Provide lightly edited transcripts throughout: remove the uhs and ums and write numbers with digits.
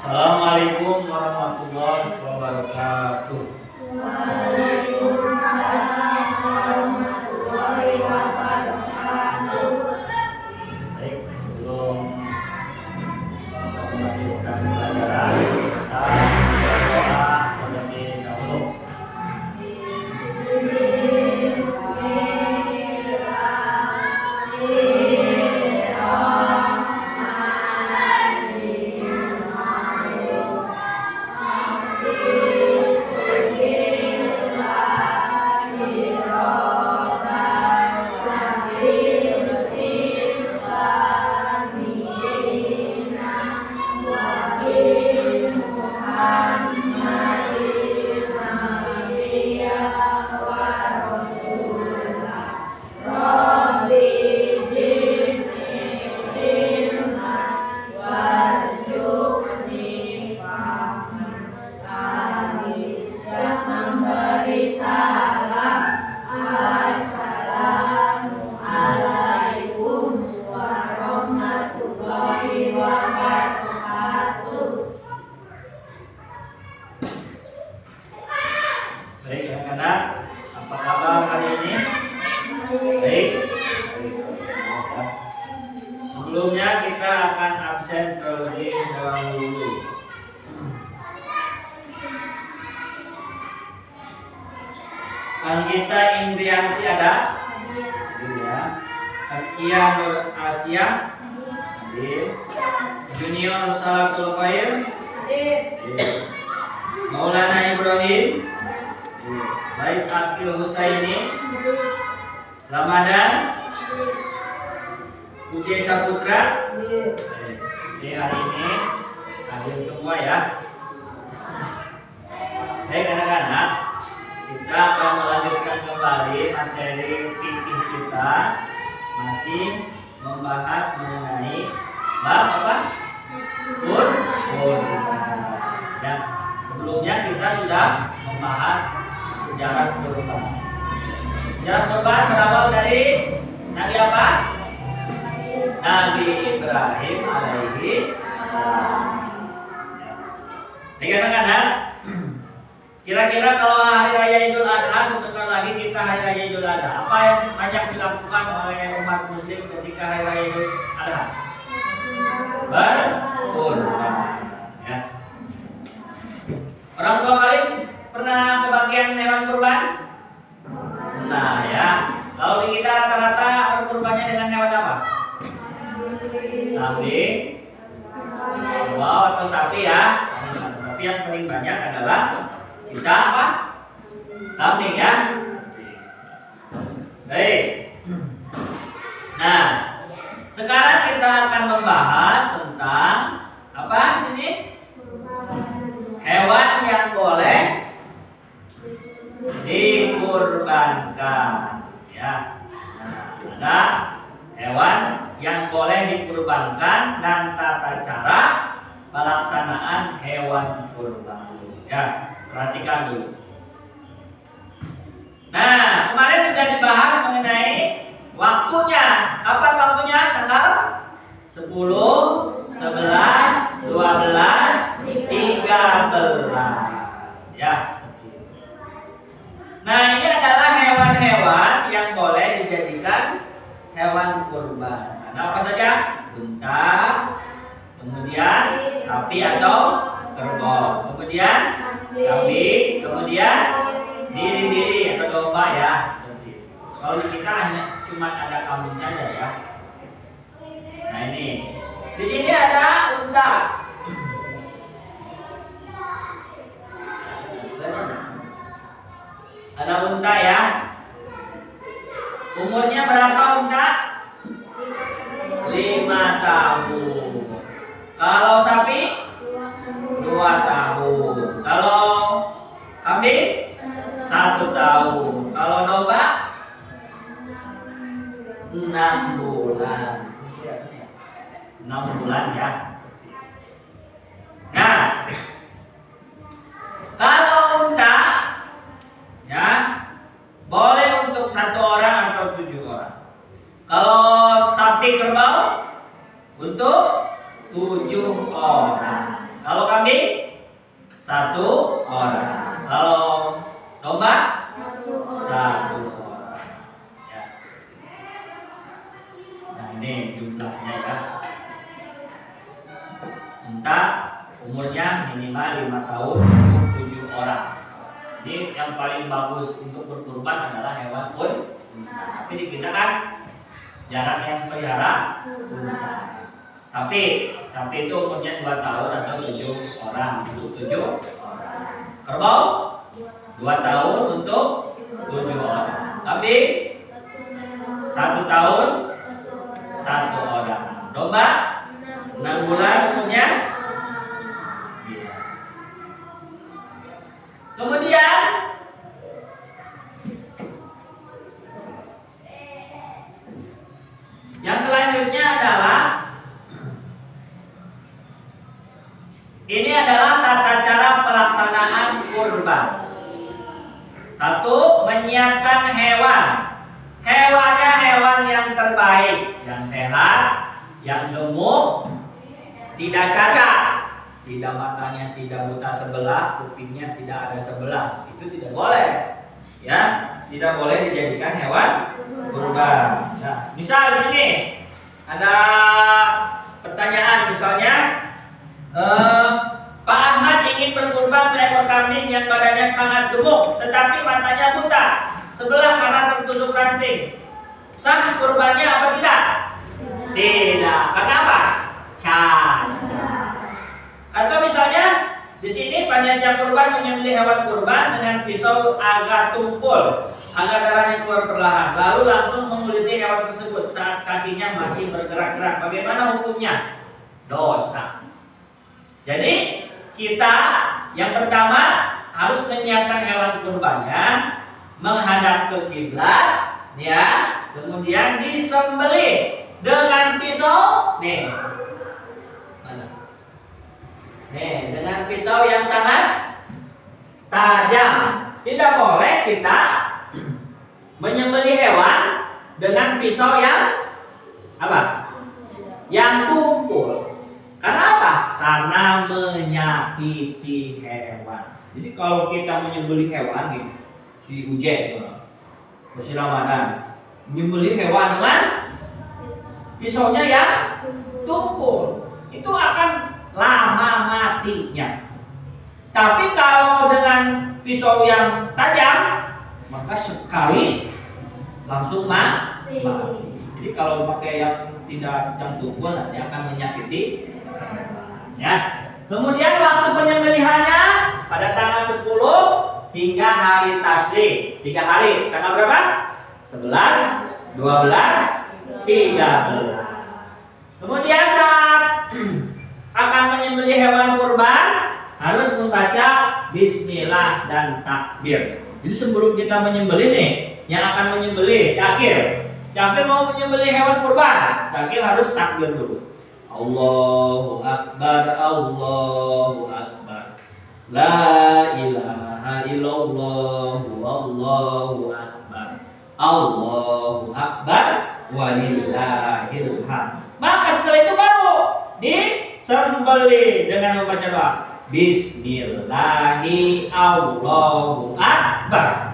Assalamualaikum warahmatullahi wabarakatuh. Waalaikumsalam warahmatullahi wabarakatuh. Baik, sebelum melanjutkan pelajaran kita berdoa terlebih dahulu. Baik, anak-anak, apa kabar hari ini? Baik. Sebelumnya kita akan absen terlebih dahulu. Anggita Indrianti ada? Ya. Askia Nur Asia? Junior Salatul Khair? Maulana Ibrahim? Bais Akil Husaini, Ramadan, Puji Saputra. Jadi hari ini hadir semua ya. Baik anak-anak, kita akan melanjutkan kembali materi fikih kita, masih membahas mengenai bab apa? Kurban. Ya, sebelumnya kita sudah membahas sejarah kurban. Sejarah kurban berawal dari Nabi apa? Nabi Ibrahim alaihi salam. Baik anak-anak, kira-kira kalau hari raya Idul Adha, sebentar lagi kita hari raya Idul Adha, apa yang banyak dilakukan oleh umat muslim ketika hari raya Idul Adha? Berkurban. Ya. Orang tua kalian pernah kebagian hewan kurban? Nah ya, kalau di kita rata-rata berkurbannya dengan hewan apa? Kambing, kerbau atau sapi ya. Tapi yang paling banyak adalah kita apa? Kambing ya. Baik. Nah, sekarang kita akan membahas tentang apa di sini? Hewan yang boleh dikurbankan ya. Nah, ada hewan yang boleh dikurbankan dan tata cara pelaksanaan hewan kurban ya. Perhatikan dulu. Nah, kemarin sudah dibahas mengenai waktunya. Kapan waktunya? Tanggal 10, 11, 12, 13 ya. Nah, ini adalah hewan-hewan yang boleh dijadikan hewan kurban. Ada apa saja? Unta, kemudian sapi atau kerbau, kemudian kambing, kemudian diri-diri atau domba ya. Kalau di kita hanya cuma ada kambing saja ya. Nah ini, di sini ada unta. Ada unta ya. Umurnya berapa unta? 5 tahun. Kalau sapi? 2 tahun. Kalau kambing? 1 tahun. Kalau domba? 6 bulan. 6 bulan ya. Nah, kalau unta ya boleh untuk 1 orang atau 7 orang. Kalau sapi kerbau untuk 7 orang. Kalau kambing 1 orang. Kalau domba 1 1 orang. Ya. Nah ini jumlahnya ya. Unta umurnya minimal 5 tahun untuk 7 orang. Ini yang paling bagus untuk berkurban adalah hewan unta. Tapi di kita kan jarang yang pelihara unta. Sapi itu umurnya 2 tahun atau 7 orang untuk 7 orang. Kerbau 2 tahun untuk 7 orang. Kambing 1 tahun 1 orang. Domba 6 bulan umurnya. Iya. Kemudian yang selanjutnya adalah ini adalah tata cara pelaksanaan kurban. 1. Menyiapkan hewan. Hewannya hewan yang terbaik, yang sehat, yang gemuk, tidak cacat, tidak matanya tidak buta sebelah, kupingnya tidak ada sebelah. Itu tidak boleh. Ya, tidak boleh dijadikan hewan kurban. Nah, misal di sini ada pertanyaan misalnya Pak Ahmad ingin berkurban seekor kambing yang badannya sangat gemuk tetapi matanya buta, sebelah kanan tertusuk ranting. Sah kurbannya apa tidak? Tidak. Kenapa? Cacat. Atau misalnya di sini panitia kurban menyembelih hewan kurban dengan pisau agak tumpul agar darahnya keluar perlahan, lalu langsung menguliti hewan tersebut saat kakinya masih bergerak-gerak. Bagaimana hukumnya? Dosa. Jadi kita yang pertama harus menyiapkan hewan kurbannya menghadap ke kiblat, ya, kemudian disembelih dengan pisau, nih, dengan pisau yang sangat tajam. Tidak boleh kita menyembelih hewan dengan pisau yang apa? Yang tumpul. Karena apa? Karena menyakiti hewan. Jadi kalau kita menyembelih hewan nih, di ujen, di Ramadan, menyembelih hewan dengan pisaunya yang tumpul, itu akan lama matinya. Tapi kalau dengan pisau yang tajam, maka sekali langsung mati. Jadi kalau pakai yang tidak yang tumpul nanti akan menyakiti. Ya. Kemudian waktu penyembelihannya pada tanggal 10 hingga hari tasyrik. 3 hari. Tanggal berapa? 11, 12, 13. Kemudian saat akan menyembelih hewan kurban harus membaca bismillah dan takbir. Jadi sebelum kita menyembelih nih, yang akan menyembelih Syakir mau menyembelih hewan kurban, Syakir harus takbir dulu. Allahu Akbar, Allahu Akbar, La ilaha illallah, Allahu Akbar, Allahu Akbar, walillahil hamd. Maka setelah itu baru disembelih dengan membaca doa Bismillahi Allahu Akbar.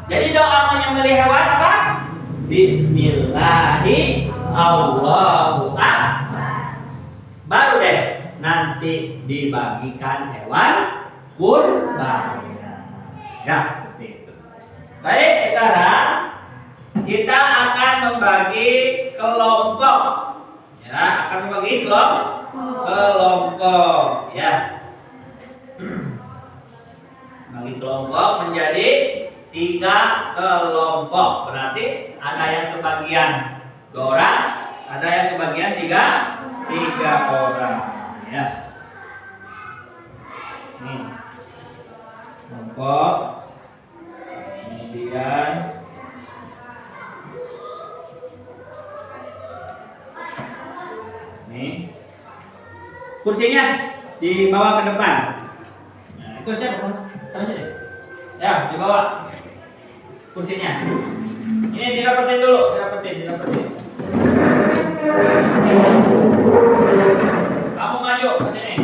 Jadi doa menyembelih hewan apa? Bismillahi Allahu Akbar. Baru deh nanti dibagikan hewan kurban. Ya, seperti itu. Baik, sekarang kita akan membagi kelompok. Ya, akan membagi kelompok. Ya. Bagi kelompok menjadi 3 kelompok. Berarti ada yang kebagian 2 orang, ada yang kebagian 3 orang. Ya. Nih. Kelompok. Kemudian nih. Kursinya dibawa ke depan. Nah, itu siapa? Terus ini. Ya, dibawa kursinya. Ini dirapetin dulu, dirapetin. Kamu maju ke sini.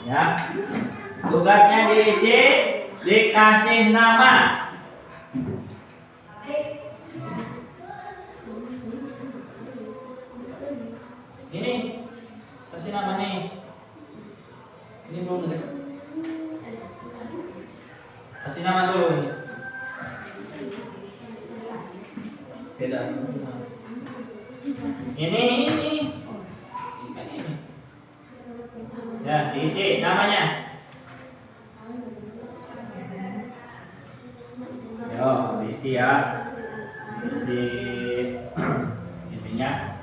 Ya. Tugasnya diisi, dikasih nama. Ini kasih nama nih. Ini belum guys. Kasih nama dulu ini. Beda. Ini. Kan ini. Ya, diisi namanya. Yo, diisi ya. Diisi intinya.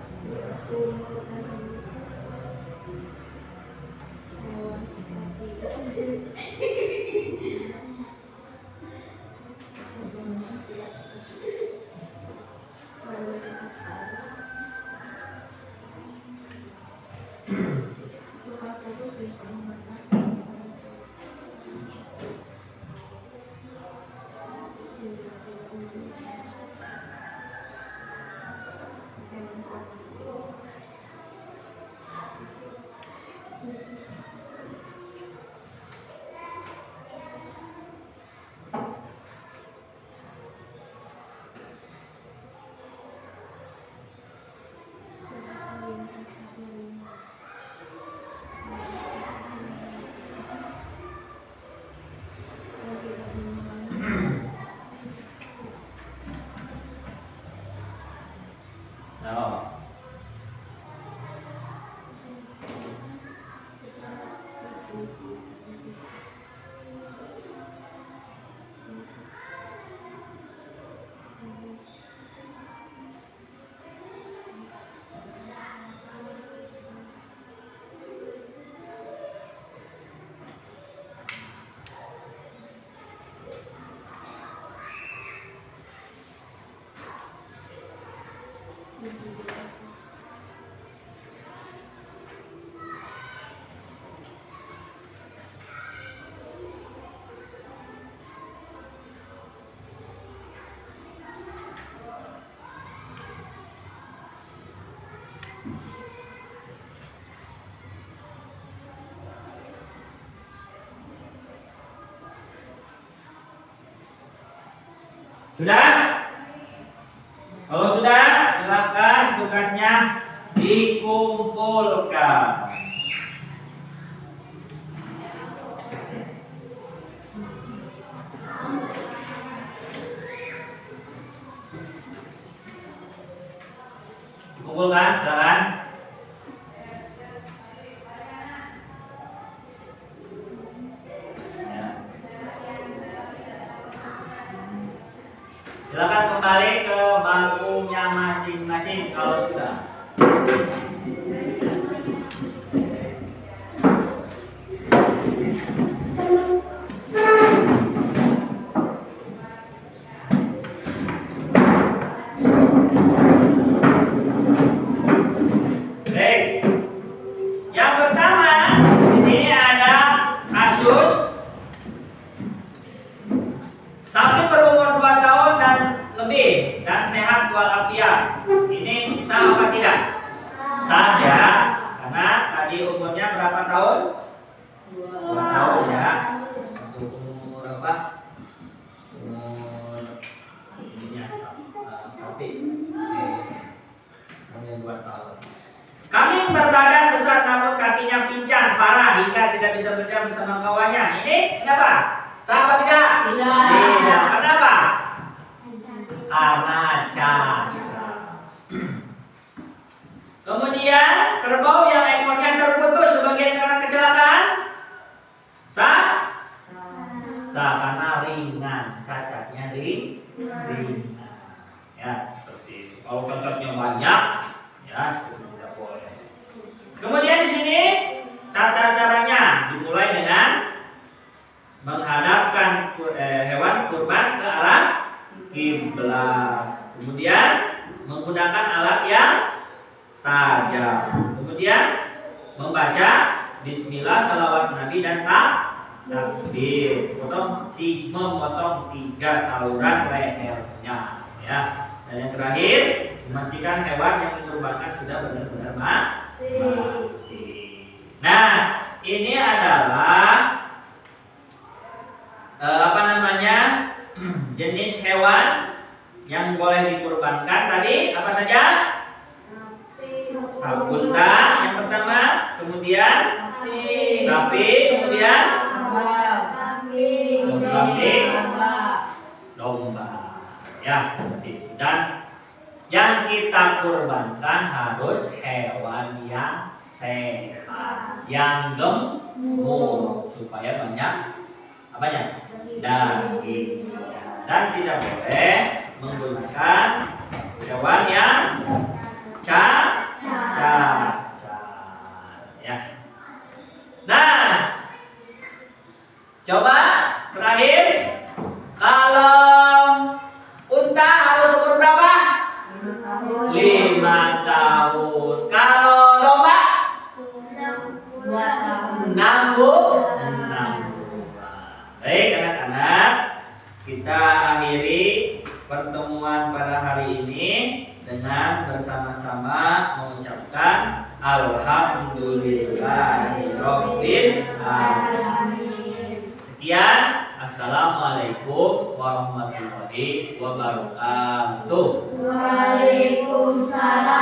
Yo. Sudah? Kalau sudah, silakan tugasnya dikumpulkan. Dikumpulkan, silakan. Silakan kembali ke bangkunya masing-masing kalau sudah. Baik. Yang pertama, di sini ada kasus sapi berumur 2 tahun dan lebih dan sehat walafiat. Ini sah apa tidak? Sah ya, karena tadi umurnya berapa tahun? 2 tahun ya. Untuk umur apa? Umur ininya sapi. Umurnya 2 tahun. Kambing berbadan besar namun kakinya pincang parah hingga tidak bisa berjalan bersama kawannya. Ini kenapa? Sah apa tidak? Tidak. Kenapa? Karena cacat. Kemudian kerbau yang ekornya terputus sebagian karena kecelakaan. Sah? Sah karena ringan. Cacatnya ringan. Ya, seperti itu. Kalau cacatnya banyak, ya seperti itu tidak boleh. Kemudian di sini tata caranya dimulai dengan menghadapkan hewan kurban ke arah kiblat. Kemudian menggunakan alat yang tajam. Kemudian membaca bismillah, salawat nabi dan takbir. Memotong 3 saluran lehernya. Ya. Dan yang terakhir, memastikan hewan yang dikurbankan sudah benar-benar mati. Nah, ini adalah jenis hewan yang boleh dikurbankan tadi apa saja? Unta yang pertama, kemudian sapi, kemudian kambing, domba. Ya, dan yang kita kurbankan harus hewan yang sehat, yang gemuk supaya banyak apanya? Daging. Dan tidak boleh menggunakan hewan yang cacat. Ya. Nah, coba terakhir, kalau unta harus umur berapa? 5 tahun. Kalau domba? 6 bulan. Baik anak-anak, kita akhiri pertemuan pada hari ini dengan bersama-sama mengucapkan Alhamdulillahirabbil alamin. Sekian, assalamualaikum warahmatullahi wabarakatuh. Waalaikumsalam.